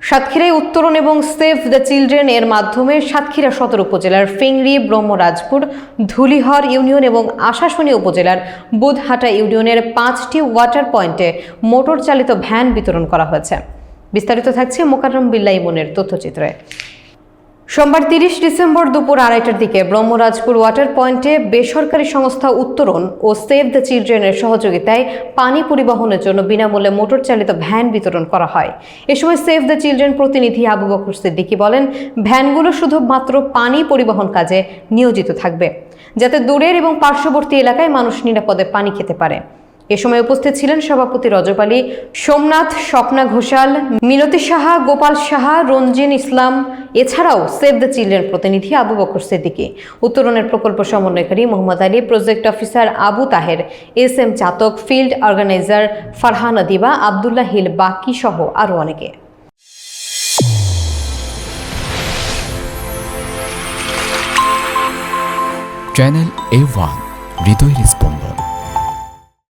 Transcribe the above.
সাতক্ষীরায় উত্তরণ এবং সেভ দ্য চিলড্রেন এর মাধ্যমে সাতক্ষীরা সদর উপজেলার ফিংরি, ব্রহ্মরাজপুর, ধুলিহর ইউনিয়ন এবং আশাশুনি উপজেলার বুধহাটা ইউনিয়নের 5টি ওয়াটার পয়েন্টে মোটর চালিত ভ্যান বিতরণ করা হয়েছে। বিস্তারিত থাকছে মোকাররম বিল্লাহ ইমনের তথ্যচিত্রে। সোমবার 30 ডিসেম্বর দুপুর 2:30টার দিকে ব্রহ্মরাজপুর ওয়াটার পয়েন্টে বেসরকারি সংস্থা উত্তরণ ও সেভ দ্য চিলড্রেনের সহযোগিতায় পানি পরিবহনের জন্য বিনামূল্যে মোটর চালিত ভ্যান বিতরণ করা হয়। এ সময় সেভ দ্য চিলড্রেন প্রতিনিধি আবু বকর সিদ্দিকী বলেন, ভ্যানগুলো শুধুমাত্র পানি পরিবহন কাজে নিয়োজিত থাকবে, যাতে দূরের এবং পার্শ্ববর্তী এলাকায় মানুষ নিরাপদে পানি খেতে পারে। এ সময় উপস্থিত ছিলেন সভাপতি রজব আলী, সোমনাথ, স্বপ্না ঘোষাল, মিনতি সাহা, গোপাল সাহা, রঞ্জিন ইসলাম, এছাড়াও সেভ দ্য চিলড্রেন প্রতিনিধি আবু বকর সিদ্দিকী, উত্তরণের প্রকল্প সমন্বয়কারী Mohammad Ali, project officer Abu Taher, SM Chatak, field organiser Farhana Diba, Abdullah hill বাকি সহ আরও অনেকে। চ্যানেল A1 হৃদয়ের স্পন্দন।